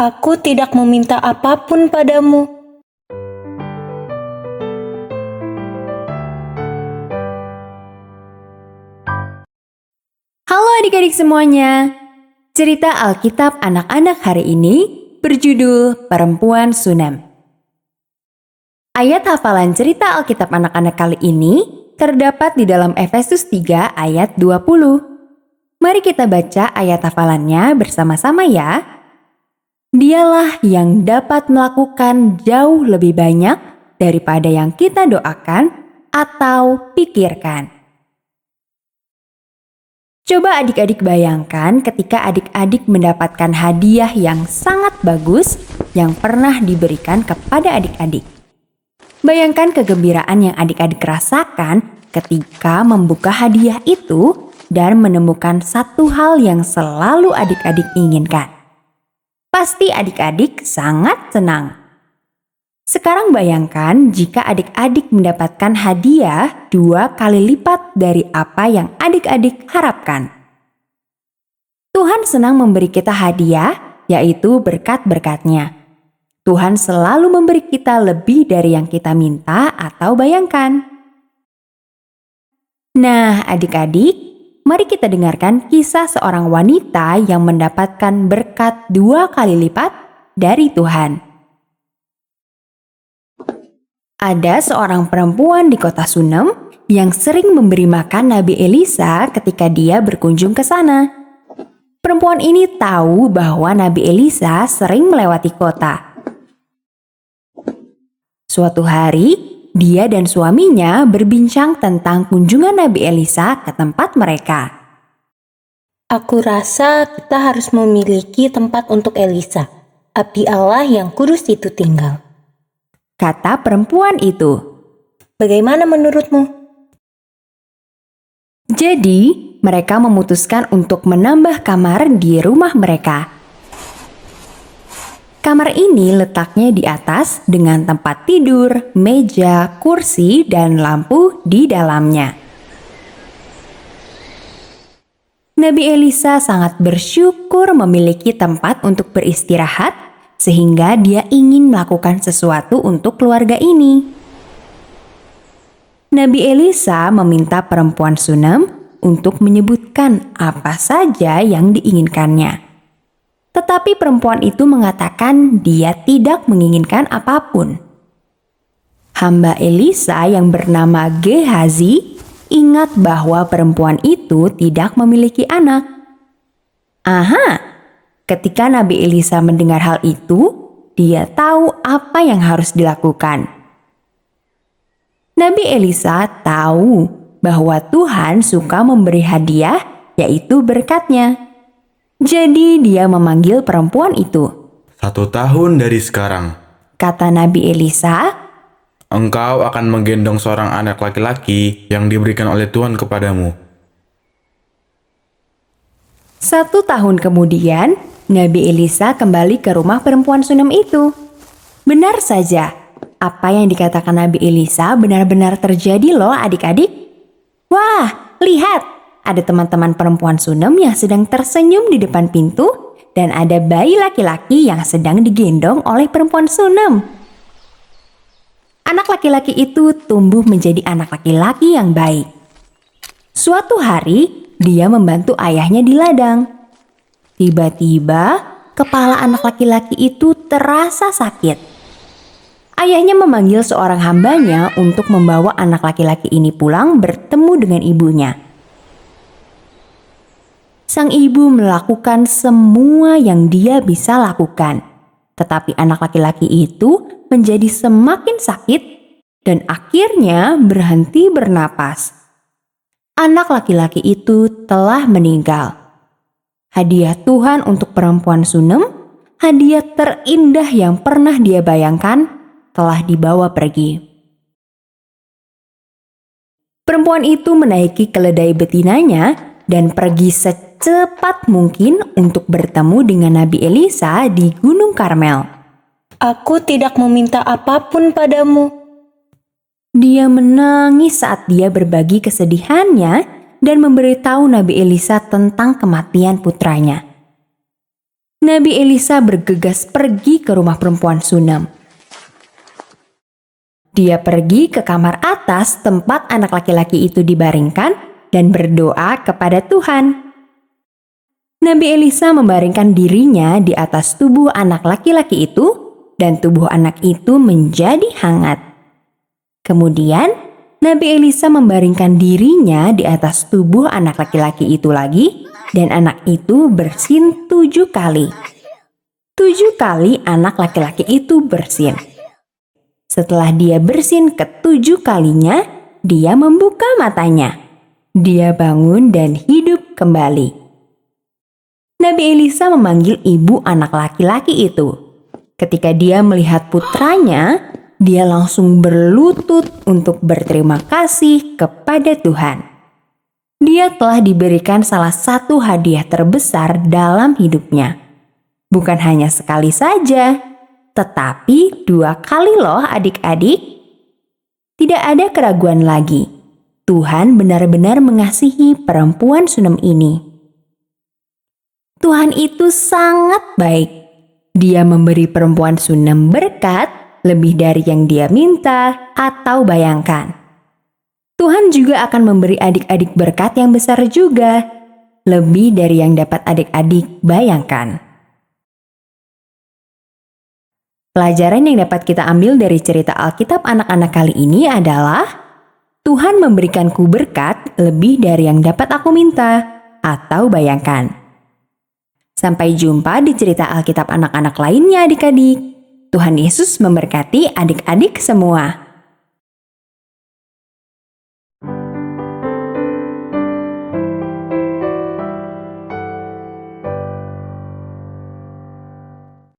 Aku tidak meminta apapun padamu. Halo adik-adik semuanya. Cerita Alkitab anak-anak hari ini berjudul Perempuan Sunem. Ayat hafalan cerita Alkitab anak-anak kali ini terdapat di dalam Efesus 3 ayat 20. Mari kita baca ayat hafalannya bersama-sama ya. Dialah yang dapat melakukan jauh lebih banyak daripada yang kita doakan atau pikirkan. Coba adik-adik bayangkan ketika adik-adik mendapatkan hadiah yang sangat bagus yang pernah diberikan kepada adik-adik. Bayangkan kegembiraan yang adik-adik rasakan ketika membuka hadiah itu dan menemukan satu hal yang selalu adik-adik inginkan. Pasti adik-adik sangat senang. Sekarang bayangkan jika adik-adik mendapatkan hadiah 2 kali lipat dari apa yang adik-adik harapkan. Tuhan senang memberi kita hadiah, yaitu berkat-berkat-Nya. Tuhan selalu memberi kita lebih dari yang kita minta atau bayangkan. Nah, adik-adik, mari kita dengarkan kisah seorang wanita yang mendapatkan berkat 2 kali lipat dari Tuhan. Ada seorang perempuan di kota Sunem yang sering memberi makan Nabi Elisa ketika dia berkunjung ke sana. Perempuan ini tahu bahwa Nabi Elisa sering melewati kota. Suatu hari, dia dan suaminya berbincang tentang kunjungan Nabi Elisa ke tempat mereka. Aku rasa kita harus memiliki tempat untuk Elisa, abdi Allah yang kudus itu tinggal. Kata perempuan itu. Bagaimana menurutmu? Jadi, mereka memutuskan untuk menambah kamar di rumah mereka. Kamar ini letaknya di atas dengan tempat tidur, meja, kursi, dan lampu di dalamnya. Nabi Elisa sangat bersyukur memiliki tempat untuk beristirahat, sehingga dia ingin melakukan sesuatu untuk keluarga ini. Nabi Elisa meminta perempuan Sunem untuk menyebutkan apa saja yang diinginkannya. Tetapi perempuan itu mengatakan dia tidak menginginkan apapun. Hamba Elisa yang bernama Gehazi ingat bahwa perempuan itu tidak memiliki anak. Aha! Ketika Nabi Elisa mendengar hal itu, dia tahu apa yang harus dilakukan. Nabi Elisa tahu bahwa Tuhan suka memberi hadiah, yaitu berkat-Nya. Jadi dia memanggil perempuan itu. 1 tahun dari sekarang, Kata Nabi Elisa, engkau akan menggendong seorang anak laki-laki yang diberikan oleh Tuhan kepadamu. 1 tahun kemudian, Nabi Elisa kembali ke rumah perempuan Sunem itu. Benar saja, apa yang dikatakan Nabi Elisa benar-benar terjadi loh adik-adik. Wah, lihat, ada teman-teman perempuan Sunem yang sedang tersenyum di depan pintu dan ada bayi laki-laki yang sedang digendong oleh perempuan Sunem. Anak laki-laki itu tumbuh menjadi anak laki-laki yang baik. Suatu hari, dia membantu ayahnya di ladang. Tiba-tiba, kepala anak laki-laki itu terasa sakit. Ayahnya memanggil seorang hambanya untuk membawa anak laki-laki ini pulang bertemu dengan ibunya. Sang ibu melakukan semua yang dia bisa lakukan. Tetapi anak laki-laki itu menjadi semakin sakit dan akhirnya berhenti bernapas. Anak laki-laki itu telah meninggal. Hadiah Tuhan untuk perempuan Sunem, hadiah terindah yang pernah dia bayangkan, telah dibawa pergi. Perempuan itu menaiki keledai betinanya dan pergi secepat mungkin untuk bertemu dengan Nabi Elisa di Gunung Karmel. Aku tidak meminta apapun padamu. Dia menangis saat dia berbagi kesedihannya dan memberitahu Nabi Elisa tentang kematian putranya. Nabi Elisa bergegas pergi ke rumah perempuan Sunem. Dia pergi ke kamar atas tempat anak laki-laki itu dibaringkan dan berdoa kepada Tuhan. Nabi Elisa membaringkan dirinya di atas tubuh anak laki-laki itu dan tubuh anak itu menjadi hangat. Kemudian Nabi Elisa membaringkan dirinya di atas tubuh anak laki-laki itu lagi dan anak itu bersin 7 kali. 7 kali anak laki-laki itu bersin. Setelah dia bersin ke-7 kalinya, dia membuka matanya. Dia bangun dan hidup kembali. Nabi Elisa memanggil ibu anak laki-laki itu. Ketika dia melihat putranya, dia langsung berlutut untuk berterima kasih kepada Tuhan. Dia telah diberikan salah satu hadiah terbesar dalam hidupnya. Bukan hanya sekali saja, tetapi 2 kali loh adik-adik. Tidak ada keraguan lagi. Tuhan benar-benar mengasihi perempuan Sunem ini. Tuhan itu sangat baik. Dia memberi perempuan Sunem berkat lebih dari yang dia minta atau bayangkan. Tuhan juga akan memberi adik-adik berkat yang besar juga, lebih dari yang dapat adik-adik bayangkan. Pelajaran yang dapat kita ambil dari cerita Alkitab anak-anak kali ini adalah Tuhan memberikanku berkat lebih dari yang dapat aku minta atau bayangkan. Sampai jumpa di cerita Alkitab anak-anak lainnya adik-adik. Tuhan Yesus memberkati adik-adik semua.